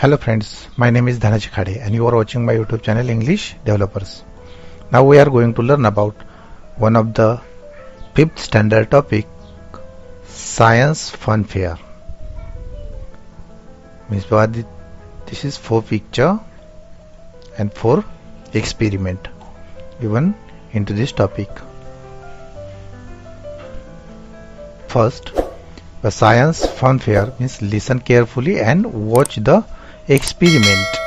Hello friends, my name is Dhanaj Khade and you are watching my YouTube channel English Developers. Now we are going to learn about one of the 5th standard topic, Science Fun Fair. Means this is 4 picture and 4 experiment given into this topic. First, the Science Fun Fair means listen carefully and watch the experiment.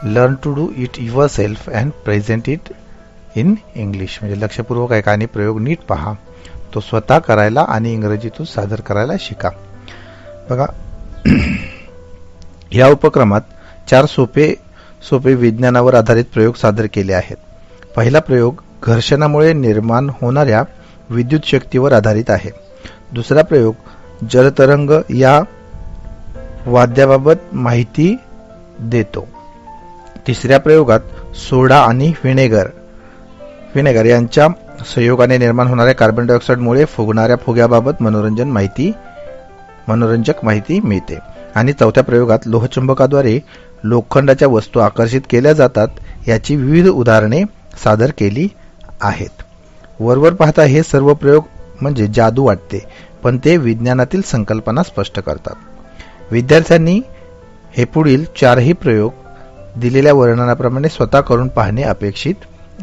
Learn to do it yourself and present it in English. म्हणजे लक्षपूर्वक ऐका आणि प्रयोग नीट पहा. तो स्वतः करायला आणि इंग्रजीतून सादर करायला शिका. बघा, या उपक्रमात 4 सोपे विज्ञानावर आधारित प्रयोग सादर केले आहेत. पहिला प्रयोग घर्षणामुळे निर्माण होणाऱ्या विद्युत शक्तीवर आधारित आहे. दुसरा प्रयोग जलतरंग या वाद्याबाबत माहिती देतो. तिसऱ्या प्रयोगात सोडा आणि व्हिनेगर यांच्या संयोगाने निर्माण होणाऱ्या कार्बन डायऑक्साइडमुळे फुगणाऱ्या फुग्याबाबत मनोरंजक माहिती मिळते. आणि चौथ्या प्रयोगात लोहचुंबकाद्वारे लोखंडाच्या वस्तू आकर्षित केल्या जातात याची विविध उदाहरणे सादर केली आहेत. वरवर पाहता हे सर्व प्रयोग म्हणजे जादू वाटते, पण ते विज्ञानातील संकल्पना स्पष्ट करतात. विद्यार्थ्यांनी हे पुढील 4ही प्रयोग दिलेल्या वर्णनाप्रमाणे स्वतः करून पाहणे अपेक्षित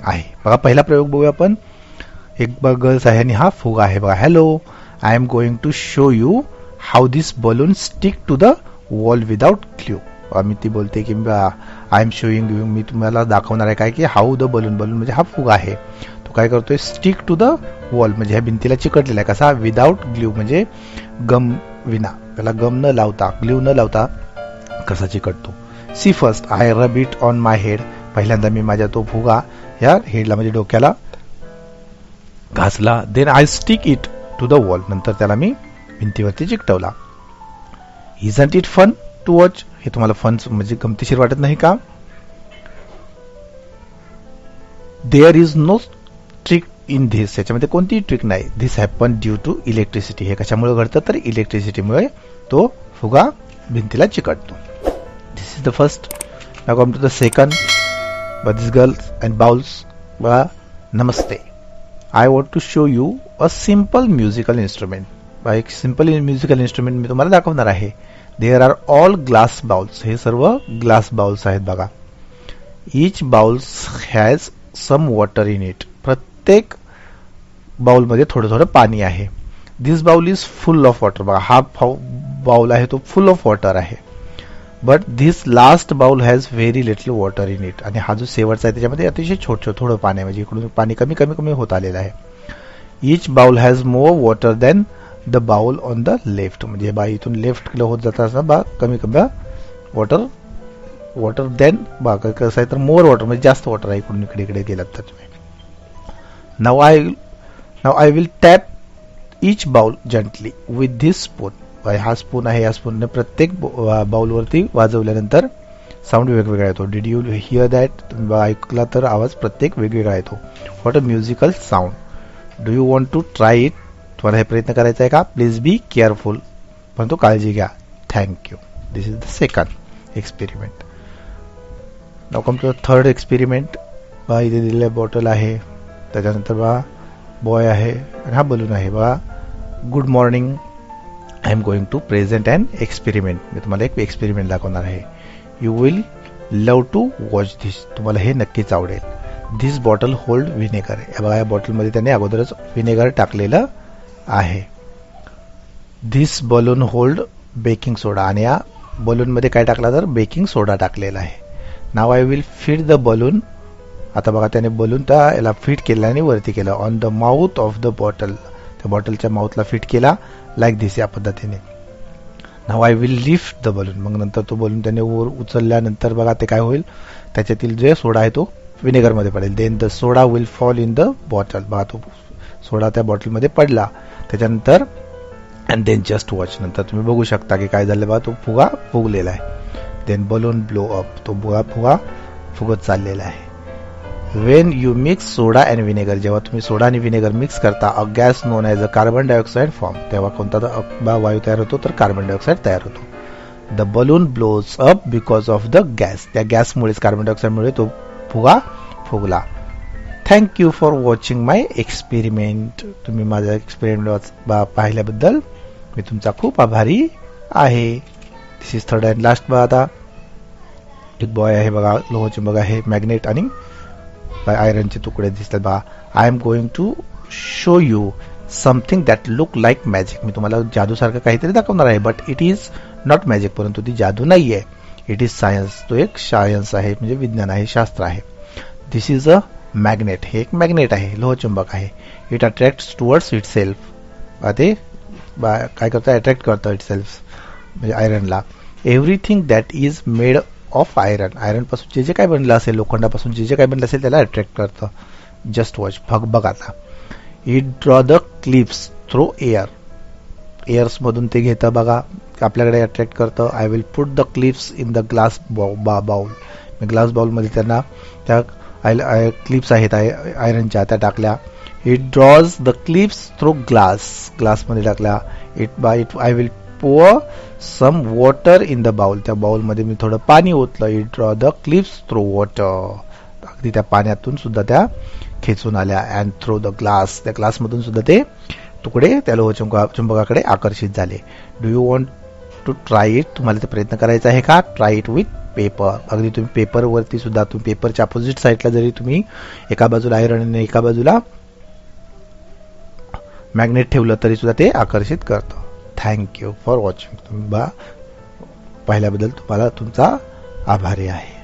आहे. बघा, पहिला प्रयोग बघूया आपण. एक गर्ल्स आहे आणि हा फुगा आहे. बघा, hello, I am going to show you how this balloon stick to the wall without glue. मी ती बोलते की आय एम शोईंग यू, मी तुम्हाला दाखवणार आहे काय की हाऊ द बलून म्हणजे हा फुगा आहे. तो काय करतोय, स्टिक टू द वॉल म्हणजे ह्या भिंतीला चिकटलेला आहे. कसा, विदाउट ग्लू म्हणजे गम विना, त्याला गम न लावता, ग्लू न लावता कसा चिकटतो. See first, I rub it on my head. पहिल्यांदा मी माझ्या तो फुगा या हेडला म्हणजे डोक्याला घासला. Then I stick it to the wall, नंतर त्याला मी भिंतीवरती चिकटवला. Isn't it fun to watch. हे तुम्हाला फन म्हणजे गमतीशीर वाटत नाही का? There is no trick in this. याच्यामध्ये कोणतीही ट्रिक नाही. This happen due to electricity. हे कशामुळे घडतं तर इलेक्ट्रिसिटीमुळे तो फुगा भिंतीला चिकटतो. This is the first. Now come to the second. This girls and bowls. बघा, नमस्ते. I want to show you a simple musical instrument. एक सिम्पल म्युझिकल इन्स्ट्रुमेंट मी तुम्हाला दाखवणार आहे. There are all glass bowls. हे सर्व ग्लास बाउल्स आहेत. बघा, each bowls has some water in it. प्रत्येक बाउलमध्ये थोडं थोडं पाणी आहे. This bowl is full of water. बघा, हा बाउल आहे तो फुल ऑफ वॉटर आहे. But this last bowl has very little water in it. आणि हा जो शेवटचा आहे त्याच्यामध्ये अतिशय थोडं पाणी आहे, म्हणजे इकडून पाणी कमी होत आलेलं आहे. Each bowl has more water than the bowl on the left. म्हणजे इथून लेफ्ट होत जात असताना कमी वॉटर देन कसं आहे तर मोर वॉटर म्हणजे जास्त वॉटर आहे इकडून इकडे गेलात तर तुम्ही. Now I will tap each bowl gently with this spoon. हा स्पून आहे, या स्पूनने प्रत्येक बाउलवरती वाजवल्यानंतर साऊंड वेगवेगळा येतो. Did you hear that. ऐकला तर आवाज प्रत्येक वेगवेगळा येतो. What a musical sound. Do you want to try it. तुम्हाला हे प्रयत्न करायचा आहे का? Please be careful. परंतु काळजी घ्या. Thank you. This is the second experiment. Now come to the third experiment. बघा, इथे दिलेलं बॉटल आहे, त्याच्यानंतर बघा बॉय आहे आणि हा बलून आहे. बघा, good morning, I am going to present and experiment. मी तुम्हाला एक एक्सपेरिमेंट दाखवणार आहे. You will love to watch this. तुम्हाला हे नक्कीच आवडेल. This bottle hold vinegar. बघा, या बॉटलमध्ये त्याने अगोदरच व्हिनेगर टाकलेलं आहे. This balloon hold baking soda. आणि या बलूनमध्ये काय टाकला तर बेकिंग सोडा टाकलेला आहे. Now I will fit the balloon. आता बघा, त्याने बलून याला फिट केलं आणि वरती केलं on the mouth of the bottle. त्या बॉटलच्या माउथला फिट केला लाईक दिस, या पद्धतीने. Now I will lift the balloon. मग नंतर तो बलून त्याने वर उचलल्यानंतर बघा ते काय होईल, त्याच्यातील जे सोडा आहे तो व्हिनेगरमध्ये पडेल. Then the soda will fall in the bottle. बघा, तो सोडा त्या बॉटलमध्ये पडला. त्याच्यानंतर अँड देन जस्ट वॉच. नंतर तुम्ही बघू शकता की काय झालं. बघा, तो फुगा फुगलेला आहे. Then balloon blow up. तो फुगा फुगत चाललेला आहे. When you mix soda and vinegar. जेव्हा तुम्ही सोडा आणि व्हिनेगर मिक्स करता, a gas known as a carbon dioxide form. तेव्हा कोणता वायू तयार होतो तर कार्बन डायऑक्साइड तयार होतो. The balloon blows up because of the gas. त्या गॅसमुळेच, कार्बन डायऑक्साईडमुळे तो फुगा फुगला. Thank you for watching my experiment. तुम्ही माझा एक्सपेरिमेंट पाहिल्याबद्दल मी तुमचा खूप आभारी आहे. This is third and last. बघा आता एक बॉय आहे बघा, लोहचुंबक आहे, मॅग्नेट आणि आयरनचे तुकडे दिसतात बघा. I am going to show you something that look like magic. मी तुम्हाला जादूसारखं काहीतरी दाखवणार आहे, but it is not magic. परंतु ती जादू नाही आहे, इट इज सायन्स. तो एक सायन्स आहे, म्हणजे विज्ञान आहे, शास्त्र आहे. This is a magnet. हे एक मॅग्नेट आहे, लोहचुंबक आहे. It attracts towards itself. ते काय करतं, अट्रॅक्ट करतं इट सेल्फ, म्हणजे आयरनला. Everything that is made of iron. Iron पासून जे जे काय बनलं असेल, लोखंडापासून जे जे काय बनलं असेल त्याला अट्रॅक्ट करतं. Just watch. बघ आता. It draw the clips through air. Airs मधून ते घेतं बघा, आपल्याकडे अट्रॅक्ट करतं. I will put the clips in the glass bowl. Glass बाउलमध्ये त्यांना त्या क्लिप्स आहेत आयरनच्या, त्या टाकल्या. It draws the clips through glass. ग्लासमध्ये टाकल्या. I will pour some water in the bowl. त्या बाउलमध्ये मी थोडं पाणी ओतलं. It draw the clips through water. अगदी त्या पाण्यातून सुद्धा त्या खेचून आल्या. And through the glass. त्या ग्लासमधून सुद्धा ते तुकडे त्या लोहचुंबकाकडे आकर्षित झाले. Do you want to try it. तुम्हाला ते प्रयत्न करायचा आहे का? Try it with paper. अगदी तुम्ही पेपरवरती सुद्धा, तुम्ही पेपरच्या अपोजिट साईडला जरी तुम्ही एका बाजूला आयरन आणि एका बाजूला मॅग्नेट ठेवलं तरी सुद्धा ते आकर्षित करतं. Thank you for watching. तुम्ही पाहिल्याबद्दल तुम्हाला तुमचा आभारी आहे.